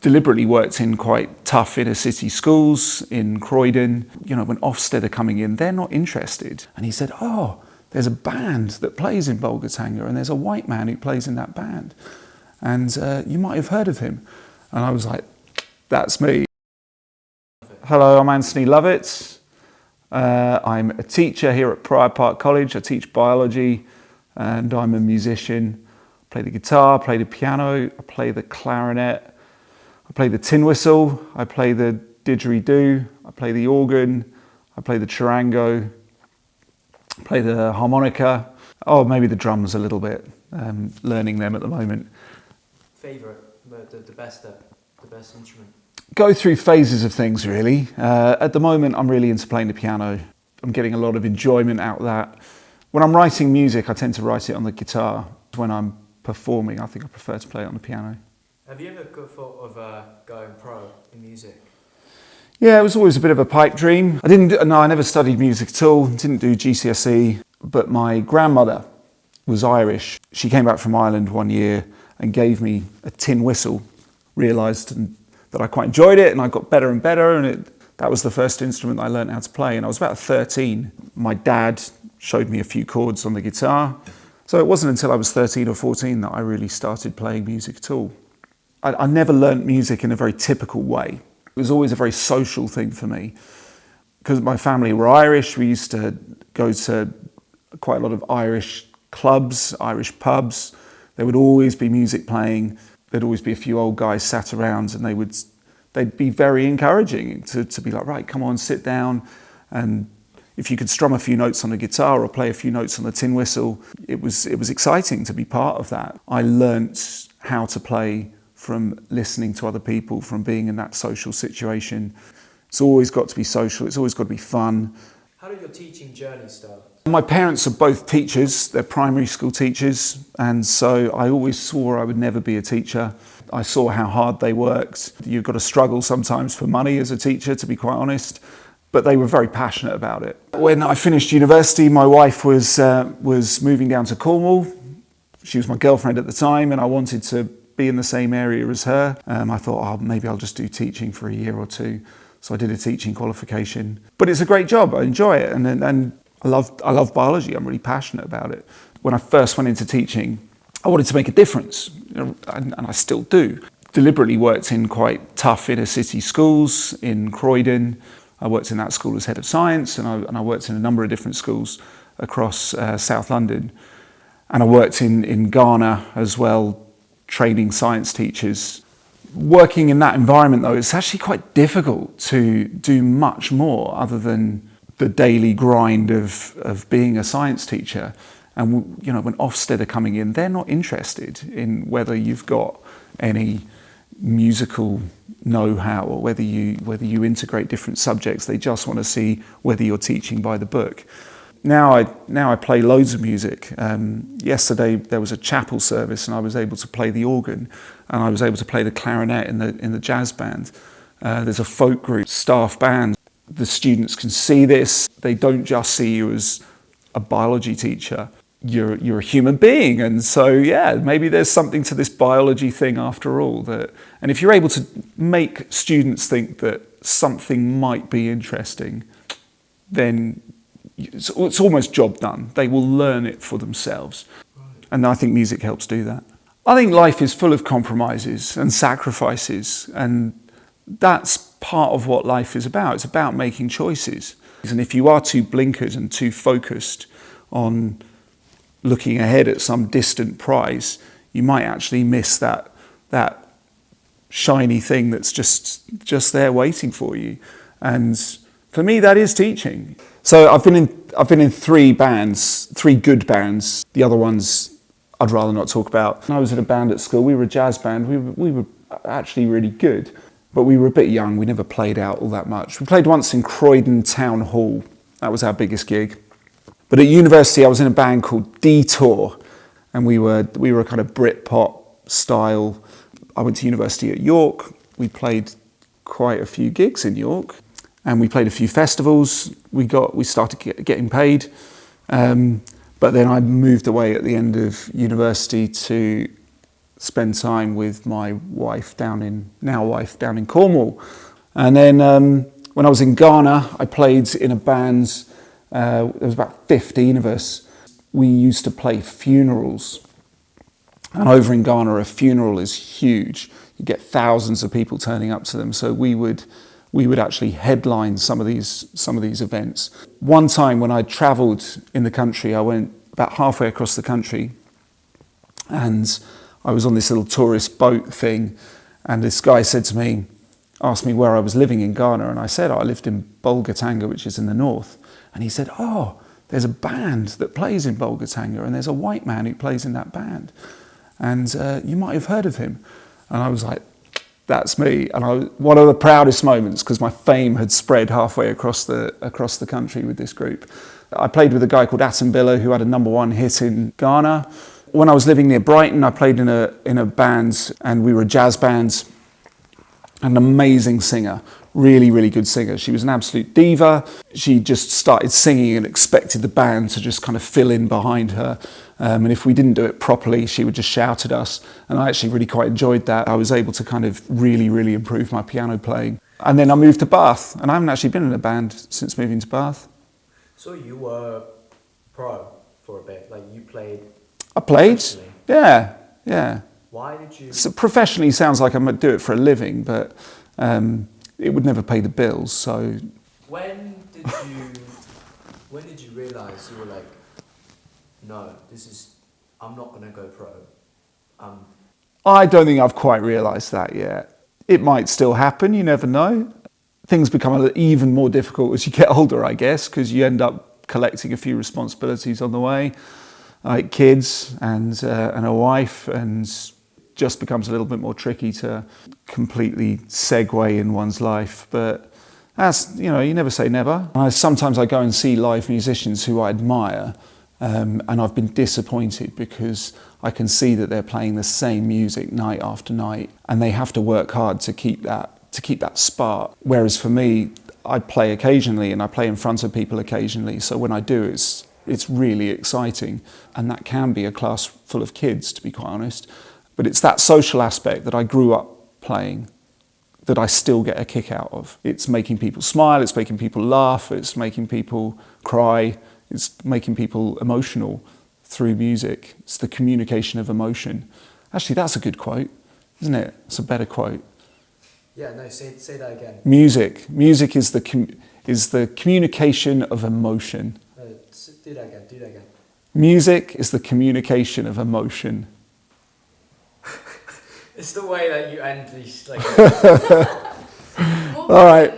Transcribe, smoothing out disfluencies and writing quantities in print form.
Deliberately worked in quite tough inner city schools in Croydon. You know, when Ofsted are coming in, they're not interested. And he said, oh, there's a band that plays in Bolgatanga and there's a white man who plays in that band. And you might have heard of him. And I was like, that's me. Hello, I'm Anthony Lovat. I'm a teacher here at Prior Park College. I teach biology and I'm a musician. I play the guitar, I play the piano, I play the clarinet, I play the tin whistle, I play the didgeridoo, I play the organ, I play the charango, I play the harmonica. Oh, maybe the drums a little bit, learning them at the moment. Favourite, the best instrument? Go through phases of things really. At the moment I'm really into playing the piano. I'm getting a lot of enjoyment out of that. When I'm writing music I tend to write it on the guitar. When I'm performing I think I prefer to play it on the piano. Have you ever thought of going pro in music? Yeah, it was always a bit of a pipe dream. I never studied music at all, didn't do GCSE, but my grandmother was Irish. She came back from Ireland one year and gave me a tin whistle, realised that I quite enjoyed it and I got better and better, and that was the first instrument that I learned how to play, and I was about 13. My dad showed me a few chords on the guitar, so it wasn't until I was 13 or 14 that I really started playing music at all. I never learnt music in a very typical way. It was always a very social thing for me. Because my family were Irish, we used to go to quite a lot of Irish clubs, Irish pubs. There would always be music playing. There'd always be a few old guys sat around and they'd be very encouraging to be like, right, come on, sit down. And if you could strum a few notes on the guitar or play a few notes on the tin whistle, it was exciting to be part of that. I learnt how to play from listening to other people, from being in that social situation. It's always got to be social, it's always got to be fun. How did your teaching journey start? My parents are both teachers, they're primary school teachers, and so I always swore I would never be a teacher. I saw how hard they worked. You've got to struggle sometimes for money as a teacher, to be quite honest, but they were very passionate about it. When I finished university, my wife was moving down to Cornwall. She was my girlfriend at the time, and I wanted to be in the same area as her. I thought, oh, maybe I'll just do teaching for a year or two. So I did a teaching qualification. But it's a great job, I enjoy it, and I love biology, I'm really passionate about it. When I first went into teaching, I wanted to make a difference, and I still do. Deliberately worked in quite tough inner city schools in Croydon. I worked in that school as head of science, and I worked in a number of different schools across South London. And I worked in Ghana as well, training science teachers. Working in that environment though, it's actually quite difficult to do much more other than the daily grind of being a science teacher. And you know, when Ofsted are coming in, they're not interested in whether you've got any musical know-how or whether you integrate different subjects. They just want to see whether you're teaching by the book. Now I play loads of music. Yesterday there was a chapel service and I was able to play the organ and I was able to play the clarinet in the jazz band. There's a folk group, staff band. The students can see this. They don't just see you as a biology teacher. You're a human being, and so yeah, maybe there's something to this biology thing after all. And if you're able to make students think that something might be interesting, then it's almost job done. They will learn it for themselves. And I think music helps do that. I think life is full of compromises and sacrifices, and that's part of what life is about. It's about making choices. And if you are too blinkered and too focused on looking ahead at some distant prize, you might actually miss that shiny thing that's just there waiting for you. And for me, that is teaching. So I've been in three good bands. The other ones I'd rather not talk about. I was in a band at school. We were a jazz band. We were actually really good, but we were a bit young. We never played out all that much. We played once in Croydon Town Hall. That was our biggest gig. But at university, I was in a band called Detour, and we were a kind of Britpop style. I went to university at York. We played quite a few gigs in York. And we played a few festivals. We started getting paid, but then I moved away at the end of university to spend time with my wife down in Cornwall. And then when I was in Ghana, I played in a band. There was about 15 of us. We used to play funerals. And over in Ghana, a funeral is huge. You get thousands of people turning up to them. So we would actually headline some of these events. One time when I travelled in the country, I went about halfway across the country, and I was on this little tourist boat thing, and this guy asked me where I was living in Ghana, and I said, I lived in Bolgatanga, which is in the north. And he said, oh, there's a band that plays in Bolgatanga, and there's a white man who plays in that band, and you might have heard of him. And I was like, that's me. And one of the proudest moments, because my fame had spread halfway across the country with this group. I played with a guy called Atumbilla, who had a #1 hit in Ghana. When I was living near Brighton, I played in a band, and we were a jazz band. An amazing singer, really, really good singer. She was an absolute diva. She just started singing and expected the band to just kind of fill in behind her. And if we didn't do it properly, she would just shout at us. And I actually really quite enjoyed that. I was able to kind of really, really improve my piano playing. And then I moved to Bath, and I haven't actually been in a band since moving to Bath. So you were pro for a bit, like you played? I played, yeah. Why did you? So professionally sounds like I might do it for a living, but it would never pay the bills. So When did you realise you were like, no, I'm not going to go pro? I don't think I've quite realised that yet. It might still happen, you never know. Things become even more difficult as you get older, I guess, because you end up collecting a few responsibilities on the way, like kids and a wife, and just becomes a little bit more tricky to completely segue in one's life. But that's, you never say never. Sometimes I go and see live musicians who I admire, and I've been disappointed because I can see that they're playing the same music night after night, and they have to work hard to keep that spark. Whereas for me, I play occasionally, and I play in front of people occasionally. So when I do, it's really exciting, and that can be a class full of kids, to be quite honest. But it's that social aspect that I grew up playing that I still get a kick out of. It's making people smile, it's making people laugh, it's making people cry, it's making people emotional through music. It's the communication of emotion. Actually, that's a good quote, isn't it? It's a better quote. Yeah, no, say that again. Music is the communication of emotion. Do that again. Music is the communication of emotion. It's the way that you end these, like. All right.